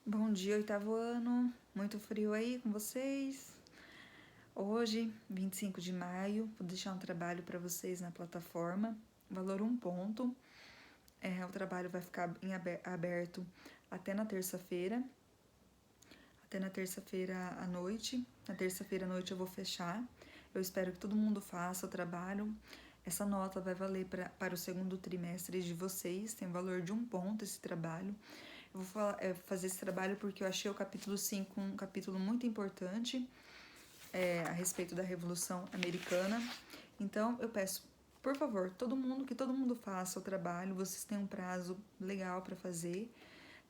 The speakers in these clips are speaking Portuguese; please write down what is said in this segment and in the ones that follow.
Bom dia, oitavo ano. Muito frio aí com vocês? Hoje, 25 de maio, vou deixar um trabalho para vocês na plataforma. Valor 1 ponto. O trabalho vai ficar aberto até na terça-feira. Até na terça-feira à noite. Na terça-feira à noite eu vou fechar. Eu espero que todo mundo faça o trabalho. Essa nota vai valer para o segundo trimestre de vocês. Tem valor de 1 ponto esse trabalho. Eu vou fazer esse trabalho porque eu achei o capítulo 5 um capítulo muito importante a respeito da Revolução Americana. Então, eu peço, por favor, que todo mundo faça o trabalho. Vocês têm um prazo legal para fazer,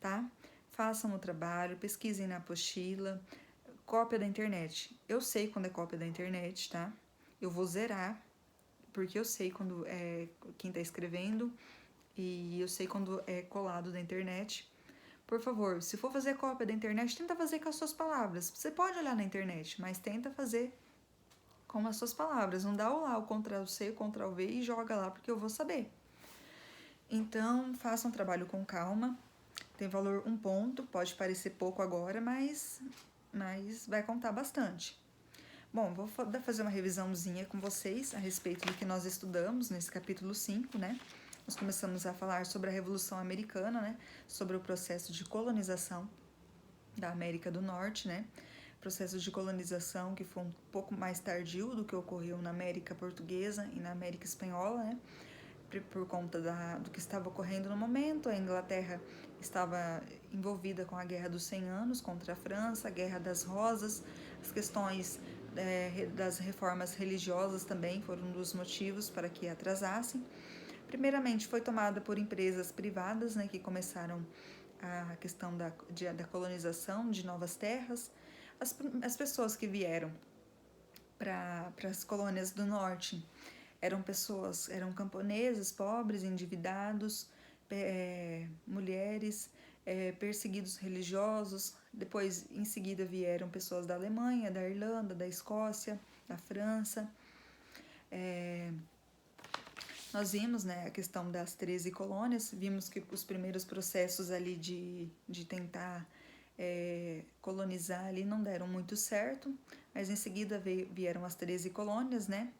tá? Façam o trabalho, pesquisem na apostila, cópia da internet. Eu sei quando é cópia da internet, tá? Eu vou zerar, porque eu sei quando é quem tá escrevendo e eu sei quando é colado da internet. Por favor, se for fazer cópia da internet, tenta fazer com as suas palavras. Você pode olhar na internet, mas tenta fazer com as suas palavras. Não dá lá o Ctrl+C, Ctrl+V e joga lá, porque eu vou saber. Então, faça um trabalho com calma. Tem valor 1 ponto, pode parecer pouco agora, mas vai contar bastante. Bom, vou fazer uma revisãozinha com vocês a respeito do que nós estudamos nesse capítulo 5, né? Nós começamos a falar sobre a Revolução Americana, né? Sobre o processo de colonização da América do Norte, né? Processo de colonização que foi um pouco mais tardio do que ocorreu na América Portuguesa e na América Espanhola, né? Por conta do que estava ocorrendo no momento. A Inglaterra estava envolvida com a Guerra dos 100 Anos contra a França, a Guerra das Rosas, as questões das reformas religiosas também foram um dos motivos para que atrasassem. Primeiramente, foi tomada por empresas privadas, né, que começaram a questão da colonização de novas terras. As pessoas que vieram para as colônias do norte eram camponeses, pobres, endividados, mulheres, perseguidos religiosos. Depois, em seguida, vieram pessoas da Alemanha, da Irlanda, da Escócia, da França. Nós vimos, né, a questão das 13 colônias, vimos que os primeiros processos ali de tentar colonizar ali não deram muito certo, mas em seguida vieram as 13 colônias, né,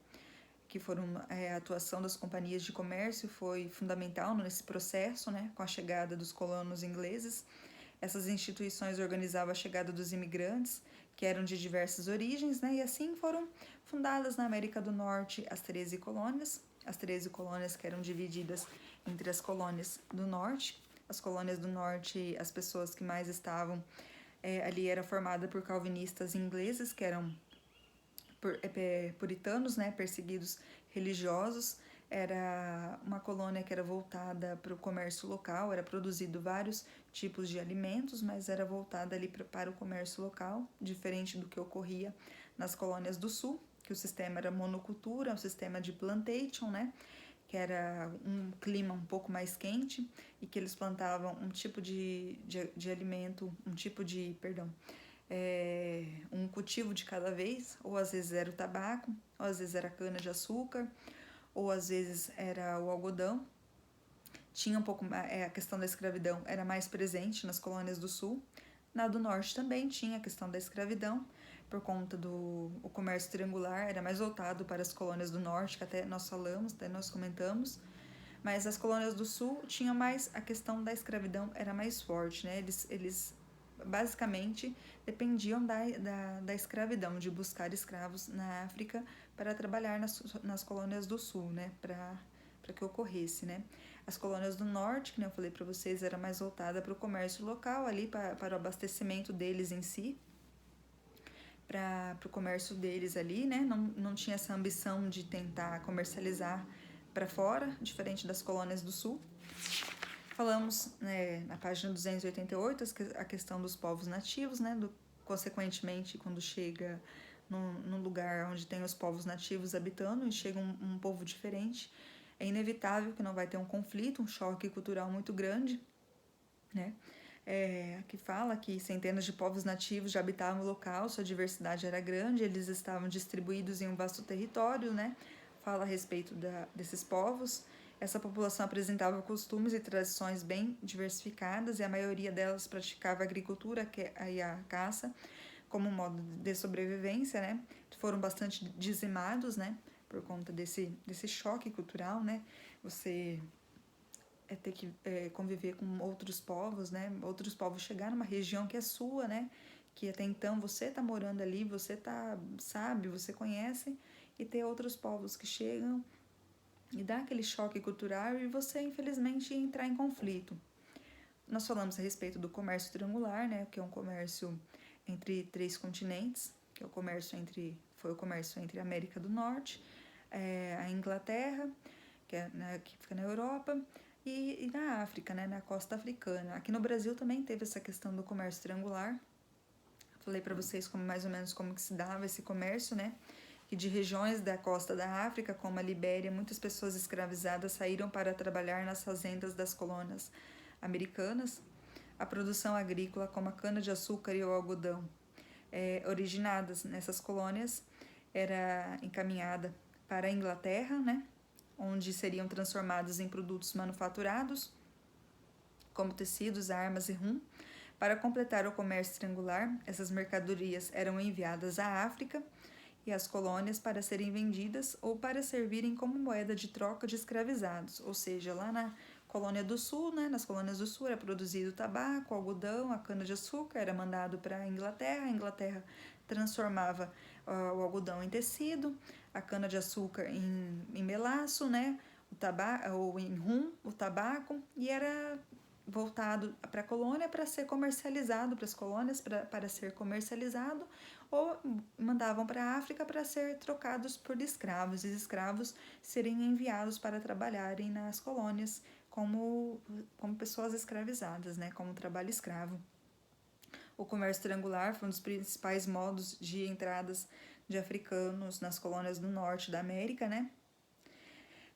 que foram a atuação das companhias de comércio foi fundamental nesse processo, né, com a chegada dos colonos ingleses. Essas instituições organizavam a chegada dos imigrantes, que eram de diversas origens, né, e assim foram fundadas na América do Norte as 13 colônias, que eram divididas entre as colônias do Norte. As colônias do Norte, as pessoas que mais estavam ali era formada por calvinistas ingleses, que eram puritanos, né, perseguidos religiosos. Era uma colônia que era voltada para o comércio local, era produzido vários tipos de alimentos, mas era voltada ali para o comércio local, diferente do que ocorria nas colônias do sul, que o sistema era monocultura, um sistema de plantation, né, que era um clima um pouco mais quente e que eles plantavam um tipo de alimento, um cultivo de cada vez, ou às vezes era o tabaco, ou às vezes era a cana de açúcar, ou às vezes era o algodão. Tinha um pouco a questão da escravidão era mais presente nas colônias do sul. Na do norte também tinha a questão da escravidão, por conta do comércio triangular, era mais voltado para as colônias do norte, que até nós falamos, até nós comentamos. Mas as colônias do sul tinham mais a questão da escravidão, era mais forte, né? Eles basicamente dependiam da escravidão, de buscar escravos na África para trabalhar nas colônias do sul, né? Para que ocorresse, né? As colônias do norte, que eu falei para vocês, era mais voltada para o comércio local, ali para o abastecimento deles em si, para o comércio deles ali, né? Não tinha essa ambição de tentar comercializar para fora, diferente das colônias do sul. Falamos, né, na página 288 a questão dos povos nativos, né? Consequentemente, quando chega num lugar onde tem os povos nativos habitando e chega um povo diferente, é inevitável que não vai ter um conflito, um choque cultural muito grande, né? Aqui fala que centenas de povos nativos já habitavam o local, sua diversidade era grande, eles estavam distribuídos em um vasto território, né? Fala a respeito desses povos, Essa população apresentava costumes e tradições bem diversificadas e a maioria delas praticava a agricultura e a caça como modo de sobrevivência, né? Foram bastante dizimados, né? Por conta desse choque cultural, né? Você ter que conviver com outros povos, né? Outros povos chegar numa região que é sua, né? Que até então você tá morando ali, você sabe, você conhece, e ter outros povos que chegam e dá aquele choque cultural e você, infelizmente, entrar em conflito. Nós falamos a respeito do comércio triangular, né? Que é um comércio entre 3 continentes, que é foi o comércio entre a América do Norte, a Inglaterra, que fica na Europa, e na África, né, na costa africana. Aqui no Brasil também teve essa questão do comércio triangular. Falei para vocês mais ou menos como que se dava esse comércio, né? Que de regiões da costa da África, como a Libéria, muitas pessoas escravizadas saíram para trabalhar nas fazendas das colônias americanas. A produção agrícola, como a cana-de-açúcar e o algodão, originadas nessas colônias, era encaminhada para a Inglaterra, né? Onde seriam transformados em produtos manufaturados, como tecidos, armas e rum. Para completar o comércio triangular, essas mercadorias eram enviadas à África e às colônias para serem vendidas ou para servirem como moeda de troca de escravizados, ou seja, lá na colônia do sul, né, nas colônias do sul era produzido tabaco, algodão, a cana-de-açúcar era mandado para a Inglaterra transformava o algodão em tecido, a cana-de-açúcar em melaço, né, o tabaco, ou em rum, o tabaco, e era voltado para a colônia para ser comercializado, para as colônias para ser comercializado, ou mandavam para a África para ser trocados por escravos, e os escravos serem enviados para trabalharem nas colônias como pessoas escravizadas, né, como trabalho escravo. O comércio triangular foi um dos principais modos de entradas de africanos nas colônias do norte da América, né?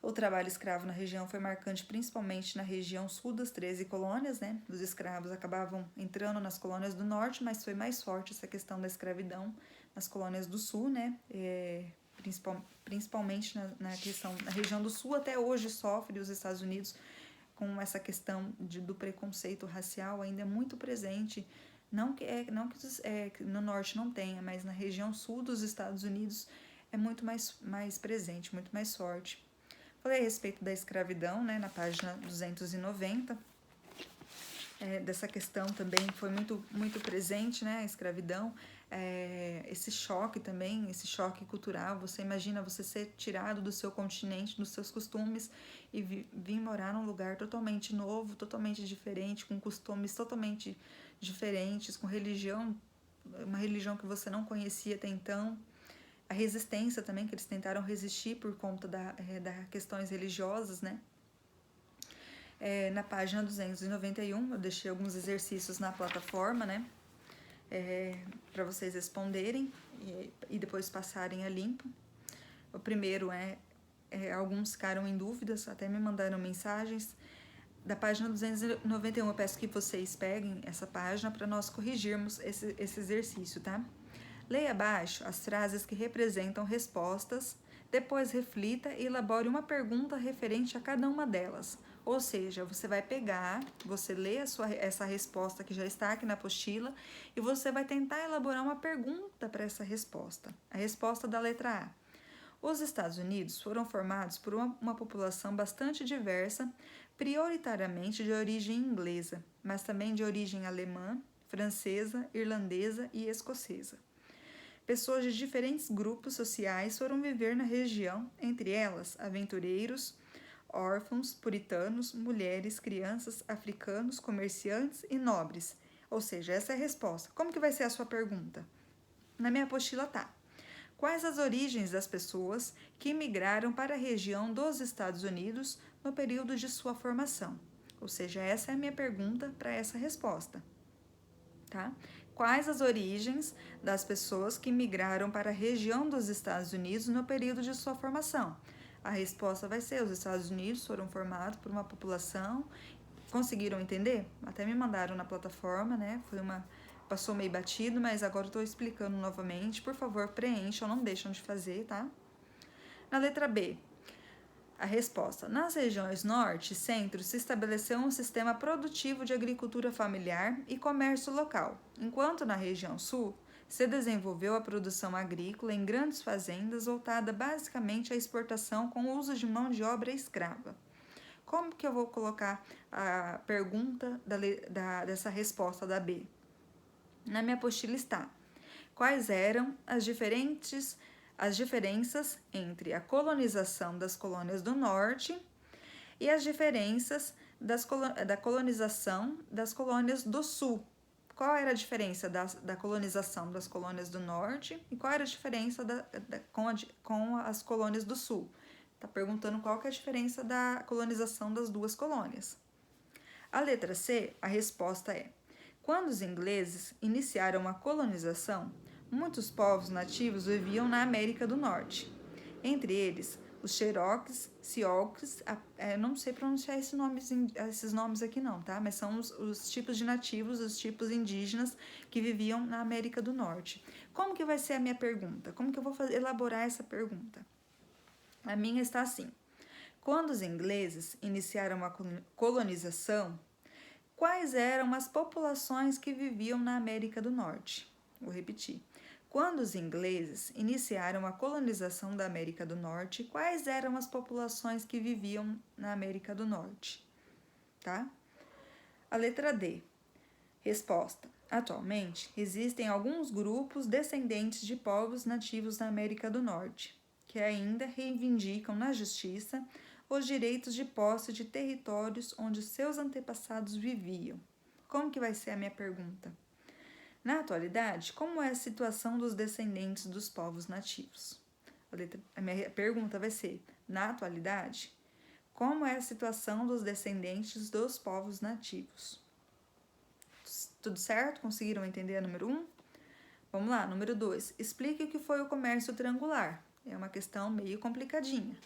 O trabalho escravo na região foi marcante principalmente na região sul das 13 colônias, né? Os escravos acabavam entrando nas colônias do norte, mas foi mais forte essa questão da escravidão nas colônias do sul, né? Principalmente na região do sul, até hoje sofre os Estados Unidos com essa questão do preconceito racial ainda é muito presente. Não que no norte não tenha, mas na região sul dos Estados Unidos é muito mais presente, muito mais forte. Falei a respeito da escravidão, né, na página 290. Dessa questão também foi muito presente, né, a escravidão. Esse choque também, esse choque cultural. Você imagina você ser tirado do seu continente, dos seus costumes e vir morar num lugar totalmente novo, totalmente diferente, com costumes totalmente diferentes, com uma religião que você não conhecia até então. A resistência também, que eles tentaram resistir por conta das questões religiosas, né? Na página 291, eu deixei alguns exercícios na plataforma, né? Para vocês responderem e depois passarem a limpo. O primeiro alguns ficaram em dúvidas, até me mandaram mensagens. Da página 291, eu peço que vocês peguem essa página para nós corrigirmos esse exercício, tá? Leia abaixo as frases que representam respostas, depois reflita e elabore uma pergunta referente a cada uma delas. Ou seja, você vai pegar, você lê essa resposta que já está aqui na apostila e você vai tentar elaborar uma pergunta para essa resposta. A resposta da letra A. Os Estados Unidos foram formados por uma população bastante diversa, prioritariamente de origem inglesa, mas também de origem alemã, francesa, irlandesa e escocesa. Pessoas de diferentes grupos sociais foram viver na região, entre elas aventureiros, órfãos, puritanos, mulheres, crianças, africanos, comerciantes e nobres. Ou seja, essa é a resposta. Como que vai ser a sua pergunta? Na minha apostila tá. Quais as origens das pessoas que migraram para a região dos Estados Unidos no período de sua formação? Ou seja, essa é a minha pergunta para essa resposta, tá? Quais as origens das pessoas que migraram para a região dos Estados Unidos no período de sua formação? A resposta vai ser: os Estados Unidos foram formados por uma população. Conseguiram entender? Até me mandaram na plataforma, né? Passou meio batido, mas agora eu estou explicando novamente. Por favor, preencham, não deixam de fazer, tá? Na letra B, A resposta: nas regiões norte e centro se estabeleceu um sistema produtivo de agricultura familiar e comércio local, enquanto na região sul se desenvolveu a produção agrícola em grandes fazendas voltada basicamente à exportação com o uso de mão de obra escrava. Como que eu vou colocar a pergunta dessa resposta da B? Na minha apostila está: quais eram as diferenças entre a colonização das colônias do norte e as diferenças da colonização das colônias do sul? Qual era a diferença da colonização das colônias do norte e qual era a diferença com as colônias do sul? Está perguntando qual que é a diferença da colonização das duas colônias. A letra C, a resposta é: quando os ingleses iniciaram a colonização, muitos povos nativos viviam na América do Norte. Entre eles, os Cherokees, Sioux, não sei pronunciar esses nomes aqui não, tá? Mas são os tipos de nativos, os tipos indígenas que viviam na América do Norte. Como que vai ser a minha pergunta? Como que eu vou elaborar essa pergunta? A minha está assim: quando os ingleses iniciaram a colonização, quais eram as populações que viviam na América do Norte? Vou repetir. Quando os ingleses iniciaram a colonização da América do Norte, quais eram as populações que viviam na América do Norte? Tá? A letra D. Resposta: atualmente, existem alguns grupos descendentes de povos nativos na América do Norte, que ainda reivindicam na justiça os direitos de posse de territórios onde seus antepassados viviam. Como que vai ser a minha pergunta? Na atualidade, como é a situação dos descendentes dos povos nativos? A minha pergunta vai ser: na atualidade, como é a situação dos descendentes dos povos nativos? Tudo certo? Conseguiram entender a número 1? Vamos lá, número 2. Explique o que foi o comércio triangular. É uma questão meio complicadinha.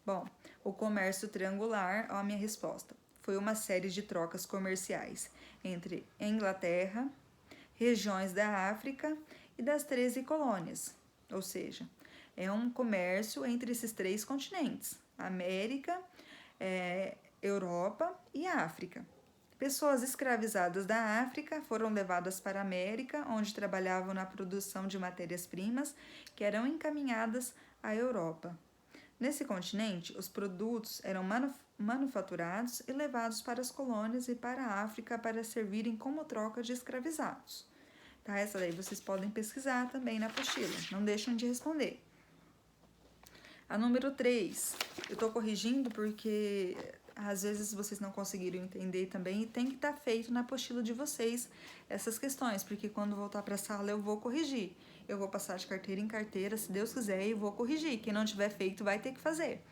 Bom, o comércio triangular, ó, a minha resposta, foi uma série de trocas comerciais entre a Inglaterra, regiões da África e das 13 colônias. Ou seja, é um comércio entre esses 3 continentes: América, Europa e África. Pessoas escravizadas da África foram levadas para a América, onde trabalhavam na produção de matérias-primas que eram encaminhadas à Europa. Nesse continente, os produtos eram manufaturados e levados para as colônias e para a África para servirem como troca de escravizados. Tá? Essa daí vocês podem pesquisar também na apostila, não deixem de responder. A número 3, eu estou corrigindo porque às vezes vocês não conseguiram entender também e tem que estar feito na apostila de vocês essas questões, porque quando voltar para a sala eu vou corrigir. Eu vou passar de carteira em carteira, se Deus quiser, e vou corrigir. Quem não tiver feito vai ter que fazer.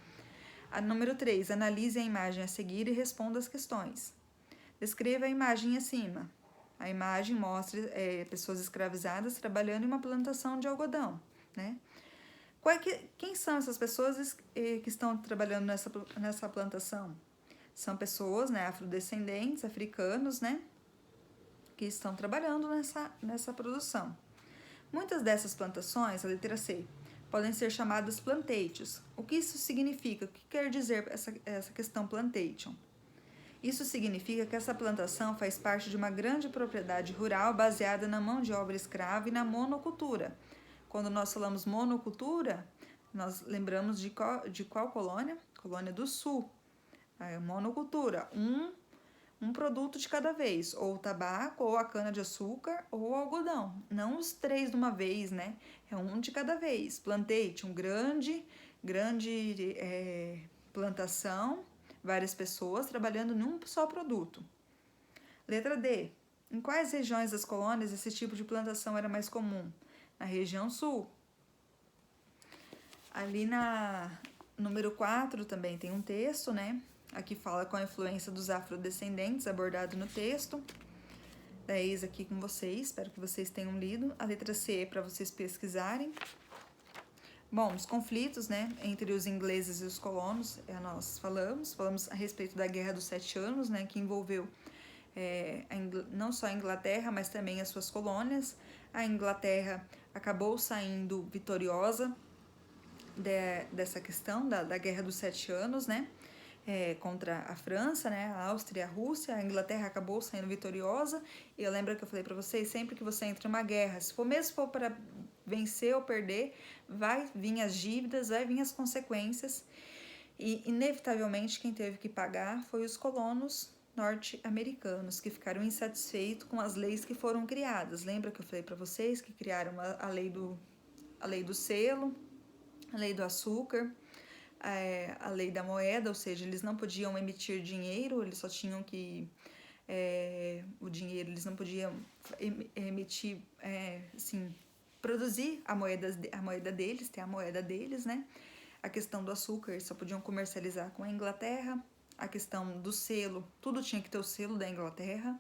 A número 3, analise a imagem a seguir e responda as questões. Descreva a imagem acima. A imagem mostra pessoas escravizadas trabalhando em uma plantação de algodão, né? Quem são essas pessoas que estão trabalhando nessa plantação? São pessoas, né, afrodescendentes, africanos, né, que estão trabalhando nessa produção. Muitas dessas plantações, a letra C, podem ser chamadas plantations. O que isso significa? O que quer dizer essa questão plantation? Isso significa que essa plantação faz parte de uma grande propriedade rural baseada na mão de obra escrava e na monocultura. Quando nós falamos monocultura, nós lembramos de qual colônia? Colônia do Sul. A monocultura, um produto de cada vez, ou o tabaco, ou a cana-de-açúcar, ou o algodão. Não os 3 de uma vez, né? É um de cada vez. Plantation, grande plantação, várias pessoas trabalhando num só produto. Letra D. Em quais regiões das colônias esse tipo de plantação era mais comum? Na região sul. Ali na número 4 também tem um texto, né? Aqui fala com a influência dos afrodescendentes abordado no texto. Eis aqui com vocês, espero que vocês tenham lido. A letra C é para vocês pesquisarem. Bom, os conflitos, né, entre os ingleses e os colonos, nós falamos a respeito da Guerra dos 7 Anos, né, que envolveu não só a Inglaterra, mas também as suas colônias. A Inglaterra acabou saindo vitoriosa dessa questão da Guerra dos 7 Anos, né? Contra a França, né? A Áustria e a Rússia. A Inglaterra acabou saindo vitoriosa. E eu lembro que eu falei para vocês, sempre que você entra em uma guerra, se for para vencer ou perder, vai vir as dívidas, vai vir as consequências. E, inevitavelmente, quem teve que pagar foi os colonos norte-americanos, que ficaram insatisfeitos com as leis que foram criadas. Lembra que eu falei para vocês que criaram a lei do selo, a lei do açúcar, a lei da moeda, ou seja, eles não podiam emitir dinheiro, eles só tinham que... o dinheiro, eles não podiam emitir, assim, produzir a moeda deles, ter a moeda deles, né? A questão do açúcar, eles só podiam comercializar com a Inglaterra. A questão do selo, tudo tinha que ter o selo da Inglaterra,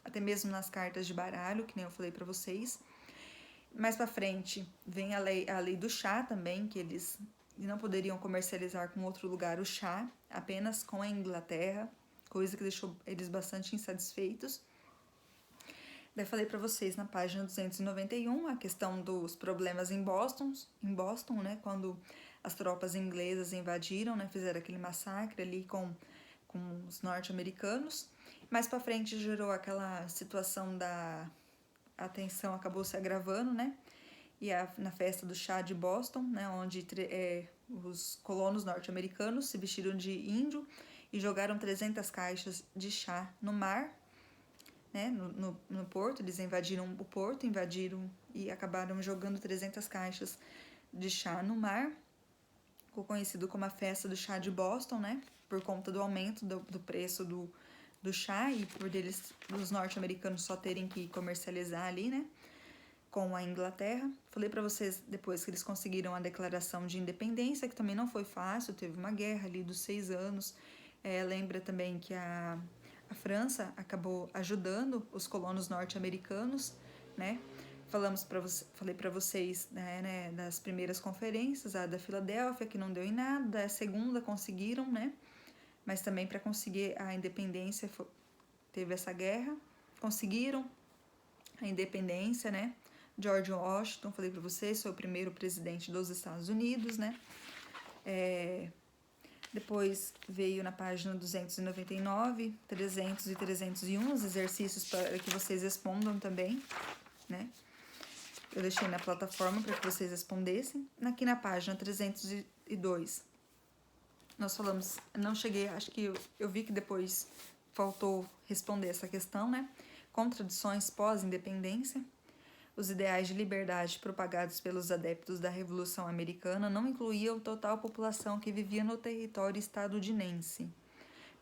até mesmo nas cartas de baralho, que nem eu falei para vocês. Mais para frente vem a lei do chá também, que eles não poderiam comercializar com outro lugar o chá, apenas com a Inglaterra, coisa que deixou eles bastante insatisfeitos. Daí falei para vocês na página 291 a questão dos problemas em Boston, né, quando as tropas inglesas invadiram, né, fizeram aquele massacre ali com os norte-americanos. Mais para frente gerou aquela situação a tensão acabou se agravando, né? E na festa do chá de Boston, né, onde os colonos norte-americanos se vestiram de índio e jogaram 300 caixas de chá no mar, né, no porto. Eles invadiram o porto, e acabaram jogando 300 caixas de chá no mar. Ficou conhecido como a festa do chá de Boston, né, por conta do aumento do preço do chá e por os norte-americanos só terem que comercializar ali, né, com a Inglaterra. Falei para vocês depois que eles conseguiram a declaração de independência, que também não foi fácil, teve uma guerra ali dos 6 anos. Lembra também que a França acabou ajudando os colonos norte-americanos, né? Falei para vocês, né, das primeiras conferências, a da Filadélfia, que não deu em nada, a segunda conseguiram, né? Mas também para conseguir a independência teve essa guerra, conseguiram a independência, né? George Washington, falei para vocês, foi o primeiro presidente dos Estados Unidos, né? Depois veio na página 299, 300 e 301 os exercícios para que vocês respondam também, né? Eu deixei na plataforma para que vocês respondessem. Aqui na página 302, nós falamos, não cheguei, acho que eu vi que depois faltou responder essa questão, né? Contradições pós-independência. Os ideais de liberdade propagados pelos adeptos da Revolução Americana não incluíam a total população que vivia no território estadunidense.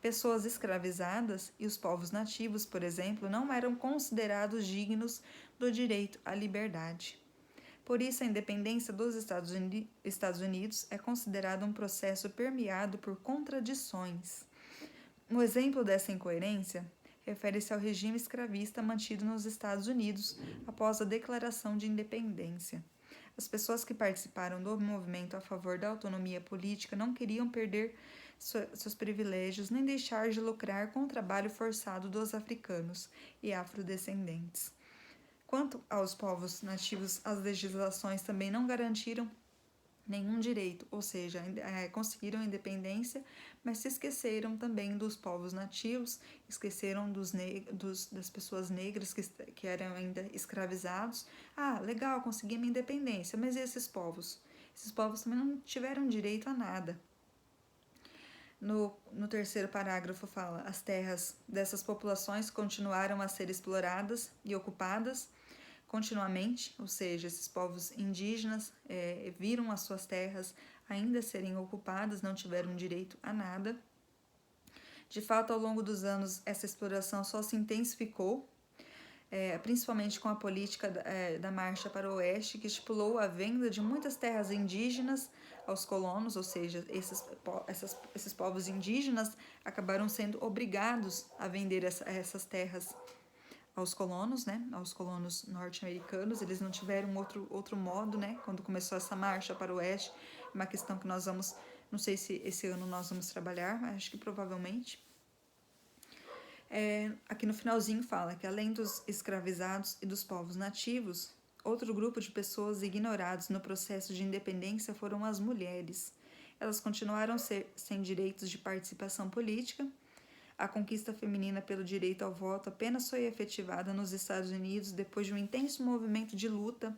Pessoas escravizadas e os povos nativos, por exemplo, não eram considerados dignos do direito à liberdade. Por isso, a independência dos Estados Unidos é considerada um processo permeado por contradições. Um exemplo dessa incoerência refere-se ao regime escravista mantido nos Estados Unidos após a declaração de independência. As pessoas que participaram do movimento a favor da autonomia política não queriam perder seus privilégios nem deixar de lucrar com o trabalho forçado dos africanos e afrodescendentes. Quanto aos povos nativos, as legislações também não garantiram nenhum direito, ou seja, conseguiram a independência, mas se esqueceram também dos povos nativos, esqueceram das pessoas negras que eram ainda escravizados. Legal, consegui minha independência, mas e esses povos? Esses povos também não tiveram direito a nada. No terceiro parágrafo fala: as terras dessas populações continuaram a ser exploradas e ocupadas continuamente, ou seja, esses povos indígenas viram as suas terras ainda serem ocupadas, não tiveram direito a nada. De fato, ao longo dos anos, essa exploração só se intensificou, principalmente com a política da Marcha para o Oeste, que estipulou a venda de muitas terras indígenas aos colonos, ou seja, esses povos indígenas acabaram sendo obrigados a vender essas terras aos colonos, né, aos colonos norte-americanos. Eles não tiveram outro modo, né, quando começou essa marcha para o oeste. Uma questão que nós vamos, não sei se esse ano nós vamos trabalhar, mas acho que provavelmente. Aqui no finalzinho fala que além dos escravizados e dos povos nativos, Outro grupo de pessoas ignorados no processo de independência foram as mulheres. Elas continuaram sem direitos de participação política. A conquista feminina pelo direito ao voto apenas foi efetivada nos Estados Unidos depois de um intenso movimento de luta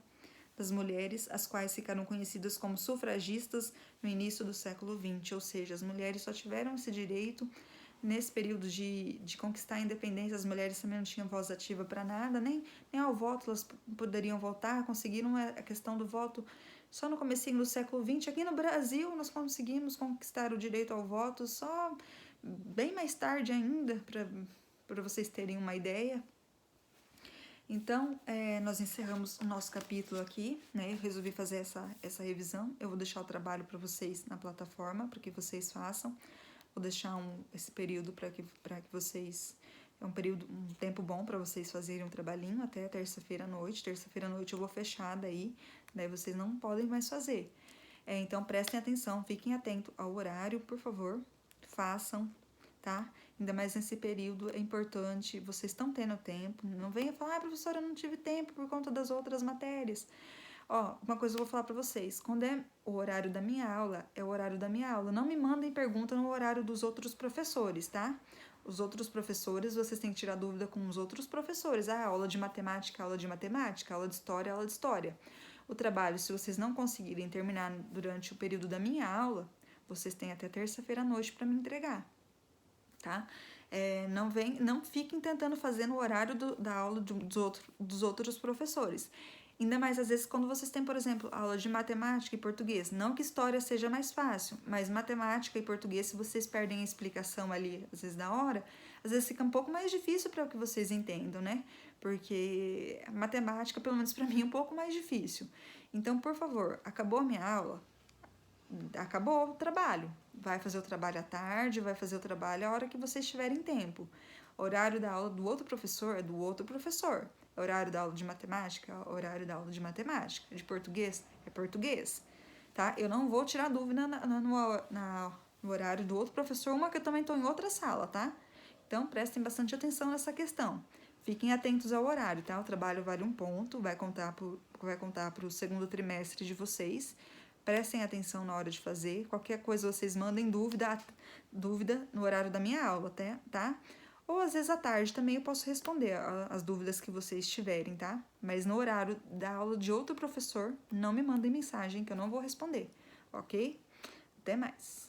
das mulheres, as quais ficaram conhecidas como sufragistas no início do século XX, ou seja, as mulheres só tiveram esse direito nesse período de conquistar a independência. As mulheres também não tinham voz ativa para nada, nem ao voto elas poderiam votar, conseguiram a questão do voto só no comecinho do século XX. Aqui no Brasil nós conseguimos conquistar o direito ao voto só bem mais tarde ainda, para vocês terem uma ideia. Então, nós encerramos o nosso capítulo aqui, né? Eu resolvi fazer essa revisão. Eu vou deixar o trabalho para vocês na plataforma, para que vocês façam. Vou deixar esse período para que vocês... É um tempo bom para vocês fazerem um trabalhinho até terça-feira à noite. Terça-feira à noite eu vou fechar daí, daí vocês não podem mais fazer. Então, prestem atenção, fiquem atentos ao horário, por favor. Façam, tá? Ainda mais nesse período é importante, vocês estão tendo tempo, não venha falar, professora, eu não tive tempo por conta das outras matérias. Ó, uma coisa eu vou falar para vocês, quando é o horário da minha aula, é o horário da minha aula, não me mandem pergunta no horário dos outros professores, tá? Os outros professores, vocês têm que tirar dúvida com os outros professores, aula de matemática, aula de matemática, aula de história, aula de história. O trabalho, se vocês não conseguirem terminar durante o período da minha aula, vocês têm até terça-feira à noite para me entregar, tá? Não fiquem tentando fazer no horário da aula dos outros professores. Ainda mais às vezes quando vocês têm, por exemplo, aula de matemática e português. Não que história seja mais fácil, mas matemática e português, se vocês perdem a explicação ali, às vezes da hora, às vezes fica um pouco mais difícil para que vocês entendam, né? Porque a matemática, pelo menos para mim, é um pouco mais difícil. Então, por favor, acabou a minha aula? Acabou o trabalho. Vai fazer o trabalho à tarde, vai fazer o trabalho a hora que vocês tiverem tempo. Horário da aula do outro professor é do outro professor. Horário da aula de matemática é horário da aula de matemática. De português é português. Tá? Eu não vou tirar dúvida no horário do outro professor, uma que eu também estou em outra sala, tá? Então, prestem bastante atenção nessa questão. Fiquem atentos ao horário, tá? O trabalho vale 1 ponto, vai contar para o segundo trimestre de vocês. Prestem atenção na hora de fazer. Qualquer coisa vocês mandem dúvida no horário da minha aula, tá? Ou às vezes à tarde também eu posso responder as dúvidas que vocês tiverem, tá? Mas no horário da aula de outro professor, não me mandem mensagem que eu não vou responder, ok? Até mais!